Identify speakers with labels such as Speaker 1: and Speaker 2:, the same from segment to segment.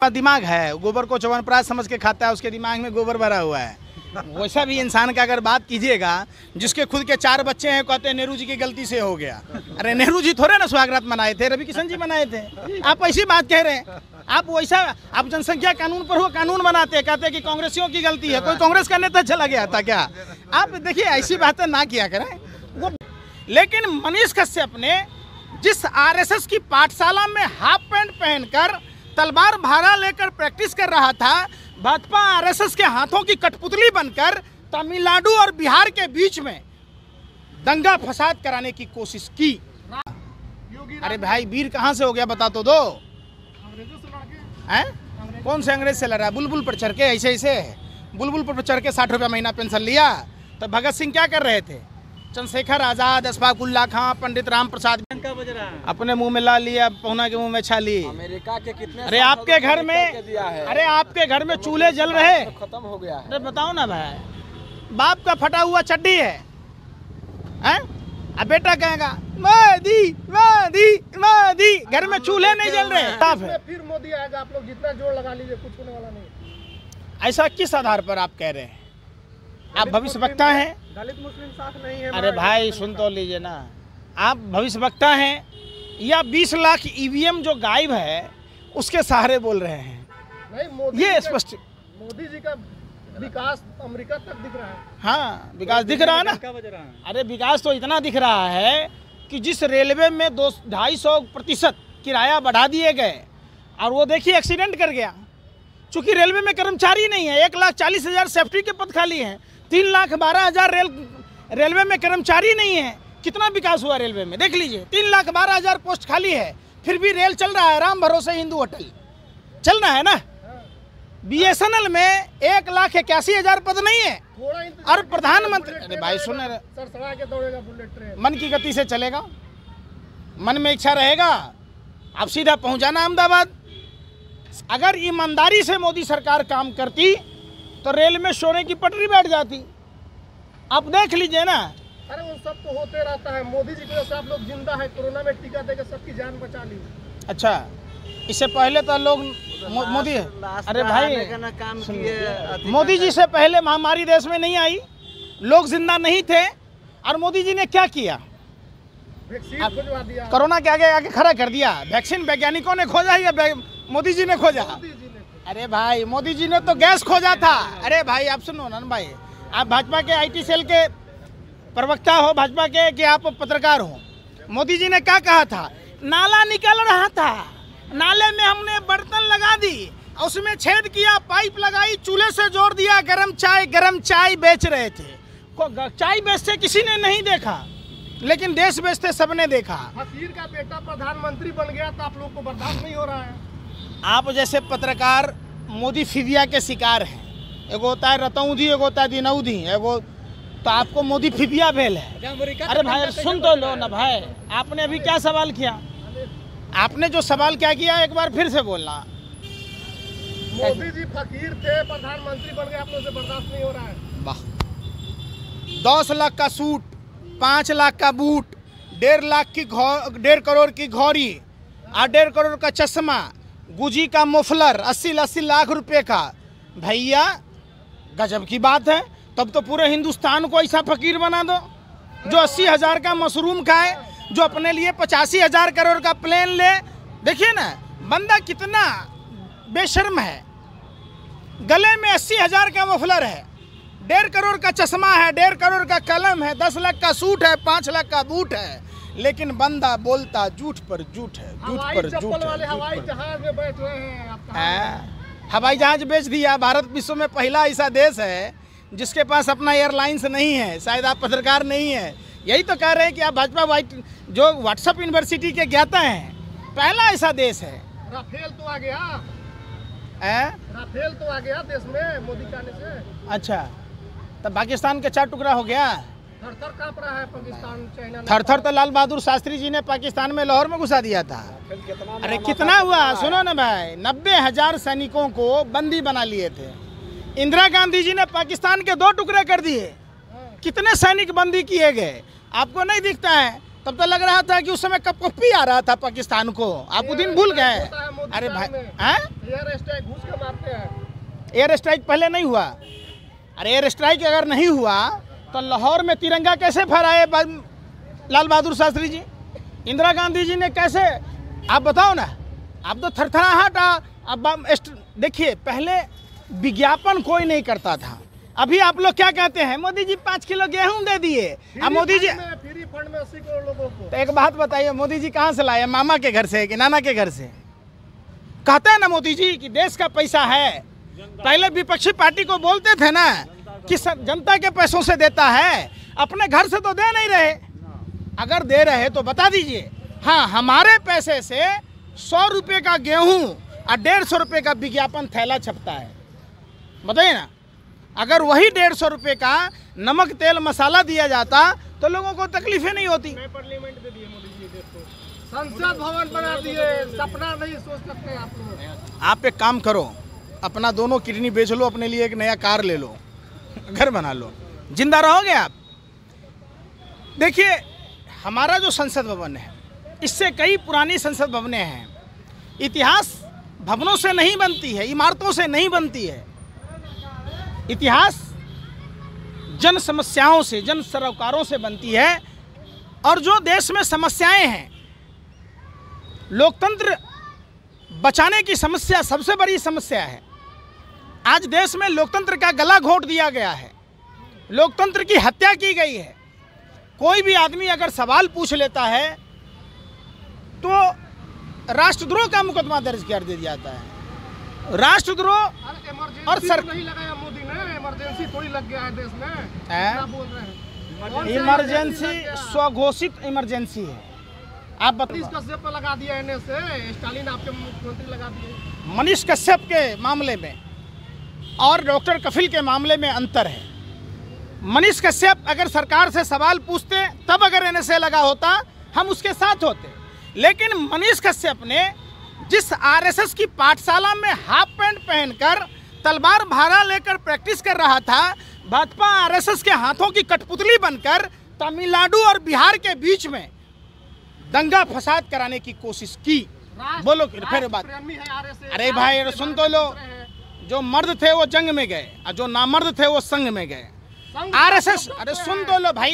Speaker 1: दिमाग है, गोबर को च्यवनप्राश समझ के खाता है, उसके दिमाग में गोबर भरा हुआ है। वैसा भी इंसान का अगर बात कीजिएगा, जिसके खुद के 4 बच्चे हैं, कहते हैं नेहरू जी की गलती से हो गया। अरे नेहरू जी थोड़े ना सुहागरात मनाए थे, रवि किशन जी मनाए थे। आप ऐसी बात कह रहे हैं, आप वैसा आप जनसंख्या कानून पर हो कानून बनाते हैं, कहते हैं कि कांग्रेसियों की गलती है। कोई कांग्रेस का नेता चला गया था क्या? आप देखिए ऐसी बातें ना किया करें वो। लेकिन मनीष कश्यप ने जिस आरएसएस की पाठशाला में हाफ पैंट पहनकर तलवार भाला लेकर प्रैक्टिस कर रहा था, भाजपा आरएसएस के हाथों की कठपुतली बनकर तमिलनाडु और बिहार के बीच में दंगा फसाद कराने की कोशिश की। अरे भाई वीर कहाँ से हो गया बता तो दो। हैं? कौन से अंग्रेज से लड़ा? बुलबुल पर चढ़ के ऐसे ऐसे बुलबुल पर चढ़ के 60 रुपया महीना पेंशन लिया। तो भगत सिंह क्या कर रहे थे? चंद्रशेखर आजाद, अशफाक उल्ला खां, पंडित राम प्रसाद अपने मुंह में ला लिया, पहुना के मुंह में छा ली।
Speaker 2: अमेरिका के कितने
Speaker 1: अरे आपके घर में, अरे आपके घर में चूल्हे जल रहे,
Speaker 2: खत्म हो गया है।
Speaker 1: अरे बताओ ना भाई, बाप का फटा हुआ चड्डी है, हैं? अब बेटा कहेगा मोदी मोदी मोदी, घर में चूल्हे नहीं जल रहे।
Speaker 3: फिर मोदी आएगा, आप लोग जितना जोर लगा लीजिए कुछ होने वाला नहीं।
Speaker 1: ऐसा किस आधार पर आप कह रहे हैं? आप भविष्य वक्ता हैं?
Speaker 3: दलित मुस्लिम साथ नहीं है।
Speaker 1: अरे भाई सुन तो लीजिए ना, आप भविष्य वक्ता हैं या 20 लाख ईवीएम जो गायब है उसके सहारे बोल रहे हैं?
Speaker 3: नहीं,
Speaker 1: ये स्पष्ट
Speaker 3: मोदी जी का विकास अमेरिका तक दिख रहा है।
Speaker 1: हाँ विकास दिख रहा है ना। अरे विकास तो इतना दिख रहा है कि जिस रेलवे में 250-250% किराया बढ़ा दिए गए और वो देखिए एक्सीडेंट कर गया। चूंकि रेलवे में कर्मचारी नहीं है, 1,40,000 सेफ्टी के पद खाली हैं, 3,12,000 रेलवे में कर्मचारी नहीं है। कितना विकास हुआ रेलवे में देख लीजिए। 3,12,000 पोस्ट खाली है, फिर भी रेल चल रहा है। राम भरोसे हिंदू होटल चल रहा है ना। बीएसएनएल में 1,81,000 पद नहीं है। और प्रधानमंत्री, अरे भाई सुन,
Speaker 3: सरसरा के दौड़ेगा बुलेट ट्रेन,
Speaker 1: मन की गति से चलेगा, मन में इच्छा रहेगा, आप सीधा पहुंच जाना अहमदाबाद। अगर ईमानदारी से मोदी सरकार काम करती तो रेल में सोने की पटरी बैठ जाती। आप देख लीजिए ना।
Speaker 3: अरे वो सब तो होते रहता है। मोदी जी की वजह से आप लोग जिंदा है, कोरोना में टीका देकर सबकी जान बचा ली।
Speaker 1: अच्छा, इससे पहले तो लोग मोदी, अरे भाई
Speaker 2: काम किए,
Speaker 1: मोदी जी से पहले महामारी देश में नहीं आई, लोग जिंदा नहीं थे। और मोदी जी ने क्या किया?
Speaker 3: वैक्सीन खुजवा दिया,
Speaker 1: कोरोना के आगे आगे खड़ा कर दिया। वैक्सीन वैज्ञानिकों ने खोजा या मोदी जी ने खोजा? अरे भाई मोदी जी ने तो गैस खोजा था। अरे भाई आप सुनो ना भाई, आप भाजपा के आईटी सेल के प्रवक्ता हो, भाजपा के कि आप पत्रकार हो। मोदी जी ने क्या कहा था? नाला निकल रहा था, नाले में हमने बर्तन लगा दी, उसमें छेद किया, पाइप लगाई, चूल्हे से जोड़ दिया, गरम चाय बेच रहे थे। चाय बेचते किसी ने नहीं देखा, लेकिन देश बेचते सबने देखा।
Speaker 3: फकीर का बेटा प्रधानमंत्री बन गया तो आप लोग को बर्दाश्त नहीं हो रहा है।
Speaker 1: आप जैसे पत्रकार मोदी फिदिया के शिकार हैं। एगो होता है रतौंधी, एगो होता है दिनौधी, एगो तो आपको मोदी फिदिया भेल है। अरे भाई सुन तो लो ना भाई, आपने अभी क्या सवाल किया? आपने जो सवाल क्या किया एक बार फिर से बोलना।
Speaker 3: मोदी जी फकीर थे, प्रधानमंत्री बन गए, आप लोग से बर्दाश्त नहीं हो रहा है।
Speaker 1: वाह, 10 लाख का सूट, 5 लाख का बूट, 1.5 करोड़ की घोड़ी, 1.5 करोड़ का चश्मा, गुजी का मुफलर, 80 लाख रुपए का। भैया गजब की बात है। तब तो पूरे हिंदुस्तान को ऐसा फकीर बना दो जो 80,000 का मशरूम खाए, जो अपने लिए 85,000 करोड़ का प्लेन ले। देखिए ना बंदा कितना बेशर्म है। गले में 80,000 का मफलर है, 1.5 करोड़ का चश्मा है, 1.5 करोड़ का कलम है, 10 लाख का सूट है, 5 लाख का बूट है, लेकिन बंदा बोलता झूठ पर झूठ है, झूठ पर झूठ है।
Speaker 3: हवाई जहाज में बैठ रहे हैं।
Speaker 1: हवाई जहाज बेच दिया। भारत विश्व में पहला ऐसा देश है जिसके पास अपना एयरलाइंस नहीं है। शायद आप पत्रकार नहीं है, यही तो कह रहे हैं कि आप भाजपा जो व्हाट्सएप यूनिवर्सिटी के ज्ञाता हैं, पहला ऐसा देश है।
Speaker 3: राफेल तो आ गया, राफेल तो आ गया देश में मोदी के आने से।
Speaker 1: अच्छा, तब पाकिस्तान के 4 टुकड़ा हो गया।
Speaker 3: थर-थर कांप रहा है पाकिस्तान, चाइना।
Speaker 1: थर-थर तो लाल बहादुर शास्त्री जी ने पाकिस्तान में लाहौर में घुसा दिया था। अरे कितना हुआ सुनो ना भाई, 90,000 सैनिकों को बंदी बना लिए थे। इंदिरा गांधी जी ने पाकिस्तान के 2 टुकड़े कर दिए। कितने सैनिक बंदी किए गए आपको नहीं दिखता है? तब तो लग रहा था कि उस समय कपकपी आ रहा था पाकिस्तान को। आप वो दिन भूल गए।
Speaker 3: मोदी
Speaker 1: अरे
Speaker 3: साल
Speaker 1: भाई,
Speaker 3: में
Speaker 1: हैं?
Speaker 3: एयर स्ट्राइक घुस के मारते हैं।
Speaker 1: एयर स्ट्राइक पहले नहीं हुआ? अरे एयर स्ट्राइक अगर नहीं हुआ तो लाहौर में तिरंगा कैसे फहराए लाल बहादुर शास्त्री जी? इंदिरा गांधी जी ने कैसे? आप बताओ ना। आप तो थरथराहट। अब देखिए, पहले विज्ञापन कोई नहीं करता था। अभी आप लोग क्या कहते हैं? मोदी जी 5 किलो गेहूं दे दिए। अब मोदी जी
Speaker 3: फ्री फंड में 80 करोड़ लोगों को।
Speaker 1: तो एक बात बताइए, मोदी जी कहाँ से लाए? मामा के घर से कि नाना के घर से? कहते हैं ना मोदी जी कि देश का पैसा है। पहले विपक्षी पार्टी को बोलते थे ना कि जनता के पैसों से देता है, अपने घर से तो दे नहीं रहे। अगर दे रहे तो बता दीजिए। हाँ, हमारे पैसे से 100 रुपये का गेहूं और 150 रुपये का विज्ञापन थैला छपता है। बताइए ना, अगर वही 150 रुपये का नमक तेल मसाला दिया जाता तो लोगों को तकलीफें नहीं होती।
Speaker 3: पार्लियामेंट दे दिए मोदी जी देश को, संसद भवन बना दिए। सपना नहीं सोच सकते आप लोग।
Speaker 1: आप एक काम करो, अपना दोनों किडनी बेच लो, अपने लिए एक नया कार ले लो, घर बना लो, जिंदा रहोगे आप। देखिए, हमारा जो संसद भवन है, इससे कई पुरानी संसद भवनें हैं। इतिहास भवनों से नहीं बनती है, इमारतों से नहीं बनती है। इतिहास जन समस्याओं से, जन सरोकारों से बनती है। और जो देश में समस्याएं हैं, लोकतंत्र बचाने की समस्या सबसे बड़ी समस्या है। आज देश में लोकतंत्र का गला घोंट दिया गया है, लोकतंत्र की हत्या की गई है। कोई भी आदमी अगर सवाल पूछ लेता है तो राष्ट्रद्रोह का मुकदमा दर्ज कर दिया जाता है। राष्ट्रद्रोह और
Speaker 3: नहीं लगाया मोदी ने, इमरजेंसी थोड़ी लग गया है देश में। क्या बोल रहे हैं?
Speaker 1: इमरजेंसी स्वघोषित इमरजेंसी है। आप बताइए,
Speaker 3: कश्यप पर लगा दिया एनएस से, स्टालिन आपके मुख्यमंत्री लगा दिए।
Speaker 1: मनीष कश्यप के मामले में और डॉक्टर कफिल के मामले में अंतर है। मनीष कश्यप अगर सरकार से सवाल पूछते तब अगर एनएसए लगा होता, हम उसके साथ होते। लेकिन मनीष कश्यप ने जिस आरएसएस की पाठशाला में हाफ पैंट पहनकर तलवार भाला लेकर प्रैक्टिस कर रहा था, भाजपा आरएसएस के हाथों की कठपुतली बनकर तमिलनाडु और बिहार के बीच में दंगा फसाद कराने की कोशिश की। बोलो फिर बात। अरे भाई सुन तो लो, जो मर्द थे वो जंग में गए और जो नामर्द थे वो संघ में गए। आरएसएस, अरे सुन तो लो भाई,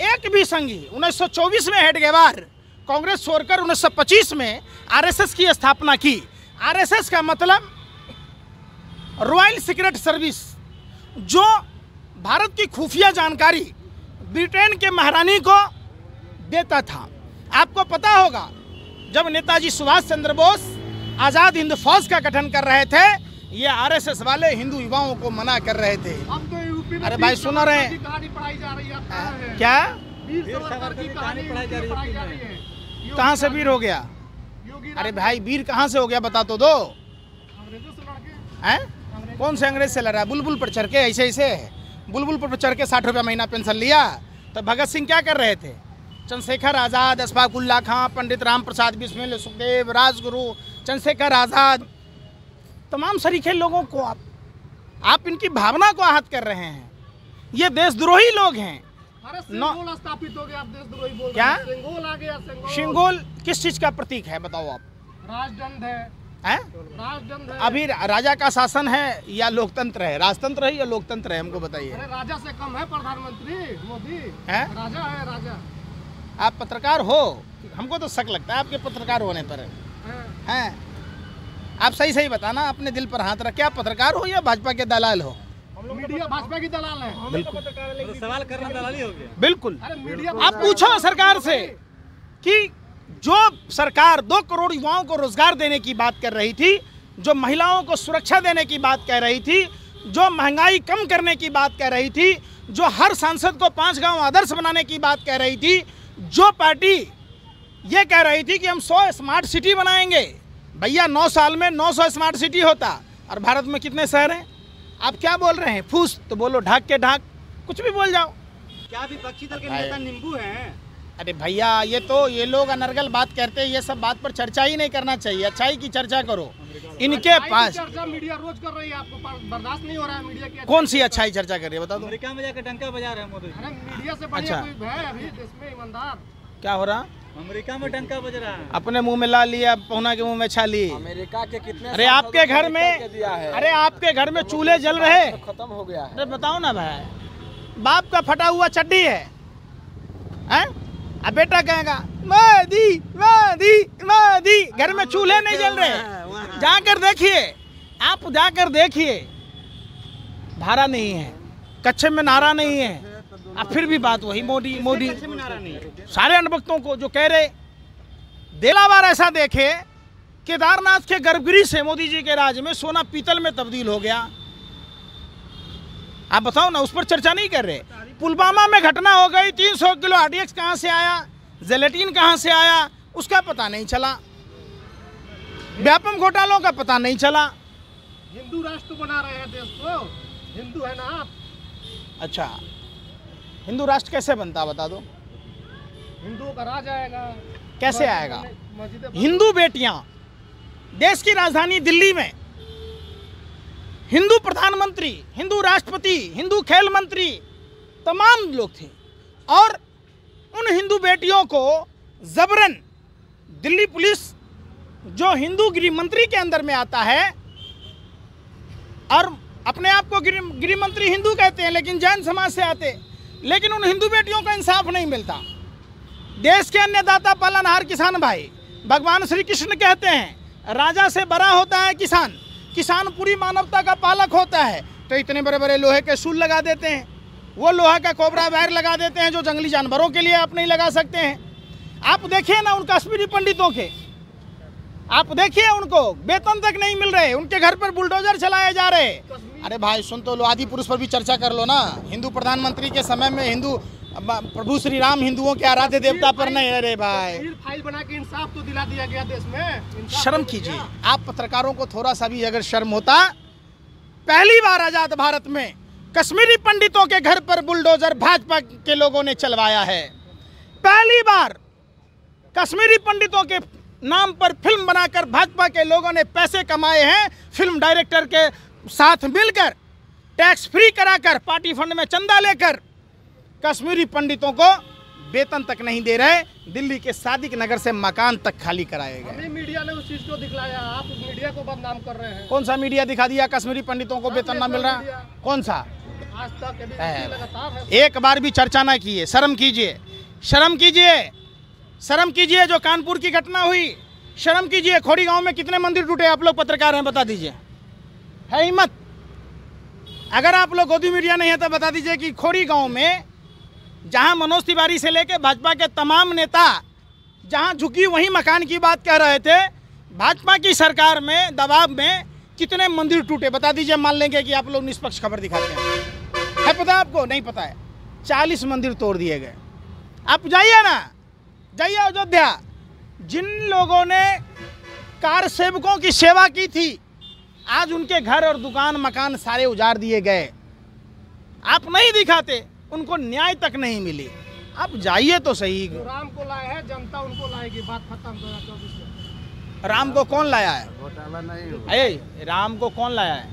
Speaker 1: एक भी संघी 1924 में हेडगेवार कांग्रेस छोड़कर 1925 में आरएसएस की स्थापना की। आरएसएस का मतलब रॉयल सीक्रेट सर्विस, जो भारत की खुफिया जानकारी ब्रिटेन के महारानी को देता था। आपको पता होगा, जब नेताजी सुभाष चंद्र बोस आज़ाद हिंद फौज का गठन कर रहे थे, ये आरएसएस वाले हिंदू युवाओं को मना कर रहे थे।
Speaker 3: अब तो यूपी में
Speaker 1: अरे भाई सुन रहे हैं
Speaker 3: कहानी पढ़ाई जा रही है।
Speaker 1: क्या?
Speaker 3: वीर सावरकर की कहानी पढ़ाई जा रही है।
Speaker 1: कहाँ से वीर हो गया? अरे भाई वीर कहाँ से हो गया बता तो दो।
Speaker 3: अंग्रेजों से लड़के
Speaker 1: हैं? कौन से अंग्रेज से लड़ा? बुलबुल पर चढ़ के ऐसे बुलबुल पर चढ़ के 60 रुपया महीना पेंशन लिया। तो भगत सिंह क्या कर रहे थे? चंद्रशेखर आज़ाद, अशफाक उल्लाह खां, पंडित राम प्रसाद बिस्मिल, सुखदेव, राजगुरु, चंद्रशेखर आज़ाद, तमाम सरीखे लोगों को आप इनकी भावना को आहत कर रहे हैं। ये देशद्रोही लोग हैं।
Speaker 3: अरे सिंगोल स्थापित हो गया, आप देशद्रोही बोल रहे हैं।
Speaker 1: क्या?
Speaker 3: सिंगोल आ गया।
Speaker 1: सिंगोल किस चीज का प्रतीक है बताओ आप?
Speaker 3: राजदंड है।
Speaker 1: हैं?
Speaker 3: राजदंड है।
Speaker 1: अभी राजा का शासन है या लोकतंत्र है? राजतंत्र है या लोकतंत्र है? हमको बताइए।
Speaker 3: अरे राजा से कम है प्रधानमंत्री मोदी?
Speaker 1: हैं?
Speaker 3: राजा है, राजा।
Speaker 1: आप पत्रकार हो? हमको तो शक लगता है आपके पत्रकार होने पर। हैं? आप सही सही बताना, अपने दिल पर हाथ रख के। आप पत्रकार हो या भाजपा के दलाल हो?
Speaker 3: मीडिया भाजपा की दलाल है।
Speaker 1: बिल्कुल
Speaker 2: सवाल करना दलाली हो गया।
Speaker 1: बिल्कुल।
Speaker 3: अरे मीडिया
Speaker 1: आप पूछो सरकार से कि जो सरकार 2 करोड़ युवाओं को रोजगार देने की बात कर रही थी, जो महिलाओं को सुरक्षा देने की बात कह रही थी, जो महंगाई कम करने की बात कह रही थी, जो हर सांसद को 5 गांव आदर्श बनाने की बात कह रही थी, जो पार्टी ये कह रही थी कि हम 100 स्मार्ट सिटी बनाएंगे। भैया 9 साल में 900 स्मार्ट सिटी होता, और भारत में कितने शहर हैं? आप क्या बोल रहे हैं? फूस तो बोलो, ढाक के ढाक, कुछ भी बोल जाओ।
Speaker 2: क्या विपक्षी दल के नेता नींबू हैं?
Speaker 1: अरे भैया ये लोग अनर्गल बात करते हैं। ये सब बात पर चर्चा ही नहीं करना चाहिए, अच्छाई की चर्चा करो। इनके पास
Speaker 3: चर्चा मीडिया रोज कर रही है, आपको बर्दाश्त नहीं हो रहा है मीडिया की?
Speaker 1: कौन सी अच्छाई चर्चा कर रही है बता दो।
Speaker 2: अमेरिका में जाकर डंका बजा रहे हैं मोदी।
Speaker 3: अरे मीडिया से बढ़िया कोई है अभी देश में ईमानदार?
Speaker 1: क्या हो रहा?
Speaker 2: अमेरिका में डंका बज रहा है।
Speaker 1: अपने मुंह में ला लिया, पहुना के मुंह में छा ली।
Speaker 4: अमेरिका के कितने
Speaker 1: अरे आपके घर में, अरे आपके घर में चूल्हे जल रहे,
Speaker 4: खत्म हो गया है।
Speaker 1: अरे बताओ ना भाई, बाप का फटा हुआ चड्डी है, हैं? अब बेटा कहेगा मोदी मोदी मोदी, घर में चूल्हे नहीं जल रहे। जाकर देखिए, आप जाकर देखिए, धारा नहीं है, कच्चे में नारा नहीं है, अब फिर भी बात वही मोदी मोदी। सारे अनभक्तों को जो कह रहे, देला बार ऐसा देखे, केदारनाथ के गर्भगृह से मोदी जी के राज में सोना पीतल में तब्दील हो गया। आप बताओ ना, उस पर चर्चा नहीं कर रहे। पुलवामा में घटना हो गई, 300 किलो RDX कहाँ से आया, जेलेटिन कहाँ से आया, उसका पता नहीं चला। व्यापम घोटालों का पता नहीं चला।
Speaker 3: हिंदू राष्ट्र बना रहे हैं देश को, हिंदू है ना आप।
Speaker 1: अच्छा, हिंदू राष्ट्र कैसे बनता बता दो।
Speaker 3: हिंदुओं का राज आएगा।
Speaker 1: कैसे आएगा?
Speaker 3: मस्जिदें
Speaker 1: हिंदू बेटियां, देश की राजधानी दिल्ली में हिंदू प्रधानमंत्री, हिंदू राष्ट्रपति, हिंदू खेल मंत्री, तमाम लोग थे, और उन हिंदू बेटियों को जबरन दिल्ली पुलिस, जो हिंदू गृह मंत्री के अंदर में आता है, और अपने आप को गृह मंत्री हिंदू कहते हैं, लेकिन जैन समाज से आते, लेकिन उन हिंदू बेटियों को इंसाफ नहीं मिलता। देश के अन्नदाता पालनहार किसान भाई, भगवान श्री कृष्ण कहते हैं राजा से बड़ा होता है किसान, किसान पूरी मानवता का पालक होता है। तो इतने बड़े बड़े लोहे के शूल लगा देते हैं, वो लोहा का कोबरा वायर लगा देते हैं जो जंगली जानवरों के लिए आप नहीं लगा सकते हैं। आप देखिए ना उन कश्मीरी पंडितों के, आप देखिए उनको वेतन तक नहीं मिल रहे, उनके घर पर बुलडोजर चलाए जा रहे। अरे भाई सुन तो लो, आदि पुरुष पर भी चर्चा कर लो ना। हिंदू प्रधानमंत्री के समय में हिंदू प्रभु श्री राम हिंदुओं के आराध्य देवता पर नहीं। अरे भाई,
Speaker 3: फाइल बना के इंसाफ तो दिला दिया गया देश में।
Speaker 1: शर्म कीजिए आप पत्रकारों को, थोड़ा सा भी अगर शर्म होता। पहली बार आजाद भारत में कश्मीरी पंडितों के घर पर बुलडोजर भाजपा के लोगों ने चलवाया है। पहली बार कश्मीरी पंडितों के नाम पर फिल्म बनाकर भाजपा के लोगों ने पैसे कमाए हैं। फिल्म डायरेक्टर के साथ मिलकर टैक्स फ्री कराकर, पार्टी फंड में चंदा लेकर कश्मीरी पंडितों को वेतन तक नहीं दे रहे। दिल्ली के सादिक नगर से मकान तक खाली कराए गए।
Speaker 3: हमें मीडिया ने उस चीज को दिखलाया, आप उस मीडिया को बदनाम कर रहे हैं।
Speaker 1: कौन सा मीडिया दिखा दिया कश्मीरी पंडितों को वेतन ना मिल रहा? कौन सा?
Speaker 3: आज तक लगातार है।
Speaker 1: एक बार भी चर्चा ना किए। शर्म कीजिए, शर्म कीजिए, शर्म कीजिए। जो कानपुर की घटना हुई, शर्म कीजिए। खोड़ी गांव में कितने मंदिर टूटे? आप लोग पत्रकार हैं, बता दीजिए। है हिम्मत? अगर आप लोग गोदी मीडिया नहीं है तो बता दीजिए कि खोड़ी गांव में जहां मनोज तिवारी से लेकर भाजपा के तमाम नेता जहां झुकी वहीं मकान की बात कह रहे थे, भाजपा की सरकार में दबाव में कितने मंदिर टूटे? बता दीजिए, मान लेंगे कि आप लोग निष्पक्ष खबर दिखाते हैं। है पता आपको? नहीं पता है। 40 मंदिर तोड़ दिए गए। आप जाइए ना, जाइए अयोध्या। जिन लोगों ने कार सेवकों की सेवा की थी, आज उनके घर और दुकान मकान सारे उजाड़ दिए गए। आप नहीं दिखाते, उनको न्याय तक नहीं मिली। आप जाइए तो सही।
Speaker 3: राम को लाए हैं, जनता उनको लाएगी। बात खत्म। 2024 में
Speaker 1: राम को कौन लाया है?
Speaker 4: घोटाला नहीं हो।
Speaker 1: अरे राम को कौन लाया है?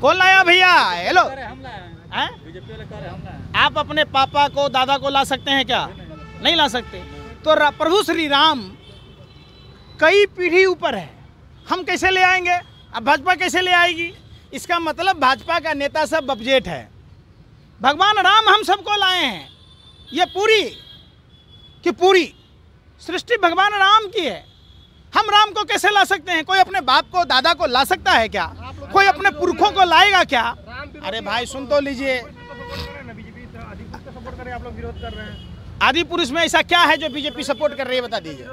Speaker 1: कौन लाया भैया? हेलो,
Speaker 2: बीजेपी वाले कह रहे हम लाए।
Speaker 1: आप अपने पापा को दादा को ला सकते हैं क्या? नहीं ला सकते। तो प्रभु श्री राम कई पीढ़ी ऊपर है, हम कैसे ले आएंगे? अब भाजपा कैसे ले आएगी? इसका मतलब भाजपा का नेता सब अपडेट है। भगवान राम हम सबको लाए हैं। ये पूरी की पूरी सृष्टि भगवान राम की है। हम राम को कैसे ला सकते हैं? कोई अपने बाप को दादा को ला सकता है क्या? कोई अपने पुरखों को लाएगा क्या? अरे भाई सुन तो लीजिए।
Speaker 3: बीजेपी आदि पुरुष को सपोर्ट कर रहे हैं, आप लोग विरोध कर रहे हैं।
Speaker 1: आदि पुरुष में ऐसा क्या है जो बीजेपी सपोर्ट कर रही है? बता दीजिए।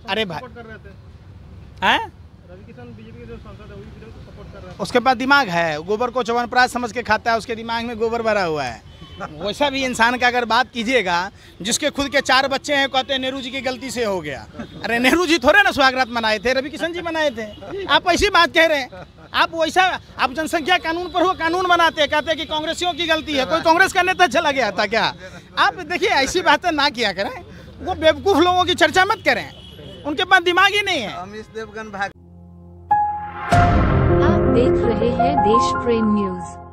Speaker 1: अरे भाई,
Speaker 3: सपोर्ट कर रहे थे।
Speaker 1: हैं?
Speaker 3: रवि किशन बीजेपी के जो सांसद है, वही विरोध को सपोर्ट कर रहे हैं।
Speaker 1: उसके पास दिमाग है, गोबर को च्यवनप्राश समझ के खाता है, उसके दिमाग में गोबर भरा हुआ है। वैसा भी इंसान का अगर बात कीजिएगा, जिसके खुद के 4 बच्चे हैं, कहते हैं नेहरू जी की गलती से हो गया। अरे नेहरू जी थोड़े ना स्वागत मनाए थे, रवि किशन जी मनाए थे। आप ऐसी बात कह रहे हैं। आप वैसा, आप जनसंख्या कानून पर हो कानून बनाते, कहते हैं कि कांग्रेसियों की गलती है। कोई कांग्रेस का नेता चला गया था क्या? आप देखिए ऐसी बातें ना किया करें। वो बेवकूफ़ लोगों की चर्चा मत करें, उनके पास दिमाग ही नहीं है।
Speaker 4: अमित देवगन भाग।
Speaker 5: आप देख रहे हैं देश प्रेम न्यूज।